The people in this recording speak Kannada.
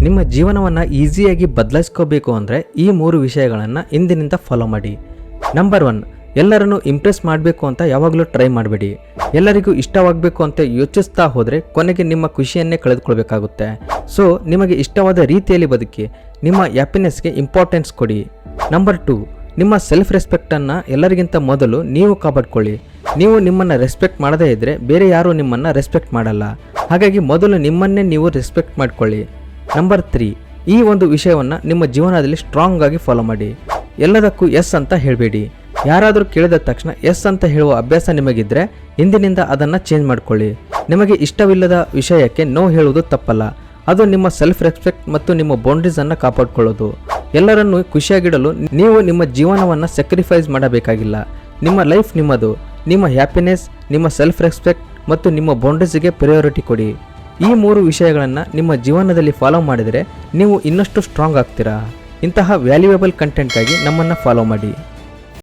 ನಿಮ್ಮ ಜೀವನವನ್ನು ಈಸಿಯಾಗಿ ಬದಲಾಯಿಸ್ಕೋಬೇಕು ಅಂದರೆ ಈ 3 ವಿಷಯಗಳನ್ನು ಇಂದಿನಿಂದ ಫಾಲೋ ಮಾಡಿ. ನಂಬರ್ 1, ಎಲ್ಲರನ್ನು ಇಂಪ್ರೆಸ್ ಮಾಡಬೇಕು ಅಂತ ಯಾವಾಗಲೂ ಟ್ರೈ ಮಾಡಬೇಡಿ. ಎಲ್ಲರಿಗೂ ಇಷ್ಟವಾಗಬೇಕು ಅಂತ ಯೋಚಿಸ್ತಾ ಹೋದರೆ ಕೊನೆಗೆ ನಿಮ್ಮ ಖುಷಿಯನ್ನೇ ಕಳೆದುಕೊಳ್ಬೇಕಾಗುತ್ತೆ. ಸೊ ನಿಮಗೆ ಇಷ್ಟವಾದ ರೀತಿಯಲ್ಲಿ ಬದುಕಿ, ನಿಮ್ಮ ಹ್ಯಾಪಿನೆಸ್ಗೆ ಇಂಪಾರ್ಟೆನ್ಸ್ ಕೊಡಿ. ನಂಬರ್ 2, ನಿಮ್ಮ ಸೆಲ್ಫ್ ರೆಸ್ಪೆಕ್ಟನ್ನು ಎಲ್ಲರಿಗಿಂತ ಮೊದಲು ನೀವು ಕಾಪಾಡ್ಕೊಳ್ಳಿ. ನೀವು ನಿಮ್ಮನ್ನು ರೆಸ್ಪೆಕ್ಟ್ ಮಾಡದೇ ಇದ್ದರೆ ಬೇರೆ ಯಾರೂ ನಿಮ್ಮನ್ನು ರೆಸ್ಪೆಕ್ಟ್ ಮಾಡಲ್ಲ. ಹಾಗಾಗಿ ಮೊದಲು ನಿಮ್ಮನ್ನೇ ನೀವು ರೆಸ್ಪೆಕ್ಟ್ ಮಾಡಿಕೊಳ್ಳಿ. ನಂಬರ್ 3, ಈ ಒಂದು ವಿಷಯವನ್ನು ನಿಮ್ಮ ಜೀವನದಲ್ಲಿ ಸ್ಟ್ರಾಂಗ್ ಆಗಿ ಫಾಲೋ ಮಾಡಿ. ಎಲ್ಲದಕ್ಕೂ ಎಸ್ ಅಂತ ಹೇಳಬೇಡಿ. ಯಾರಾದರೂ ಕೇಳಿದ ತಕ್ಷಣ ಎಸ್ ಅಂತ ಹೇಳುವ ಅಭ್ಯಾಸ ನಿಮಗಿದ್ರೆ ಇಂದಿನಿಂದ ಅದನ್ನು ಚೇಂಜ್ ಮಾಡಿಕೊಳ್ಳಿ. ನಿಮಗೆ ಇಷ್ಟವಿಲ್ಲದ ವಿಷಯಕ್ಕೆ ನೋ ಹೇಳುವುದು ತಪ್ಪಲ್ಲ. ಅದು ನಿಮ್ಮ ಸೆಲ್ಫ್ ರೆಸ್ಪೆಕ್ಟ್ ಮತ್ತು ನಿಮ್ಮ ಬೌಂಡ್ರೀಸನ್ನು ಕಾಪಾಡಿಕೊಳ್ಳೋದು. ಎಲ್ಲರನ್ನೂ ಖುಷಿಯಾಗಿಡಲು ನೀವು ನಿಮ್ಮ ಜೀವನವನ್ನು ಸ್ಯಾಕ್ರಿಫೈಸ್ ಮಾಡಬೇಕಾಗಿಲ್ಲ. ನಿಮ್ಮ ಲೈಫ್ ನಿಮ್ಮದು. ನಿಮ್ಮ ಹ್ಯಾಪಿನೆಸ್, ನಿಮ್ಮ ಸೆಲ್ಫ್ ರೆಸ್ಪೆಕ್ಟ್ ಮತ್ತು ನಿಮ್ಮ ಬೌಂಡ್ರೀಸ್ಗೆ ಪ್ರಯಾರಿಟಿ ಕೊಡಿ. ಈ 3 ವಿಷಯಗಳನ್ನು ನಿಮ್ಮ ಜೀವನದಲ್ಲಿ ಫಾಲೋ ಮಾಡಿದರೆ ನೀವು ಇನ್ನಷ್ಟು ಸ್ಟ್ರಾಂಗ್ ಆಗ್ತೀರಾ. ಇಂತಹ ವ್ಯಾಲ್ಯೂಯಬಲ್ ಕಂಟೆಂಟ್ಗಾಗಿ ನಮ್ಮನ್ನು ಫಾಲೋ ಮಾಡಿ.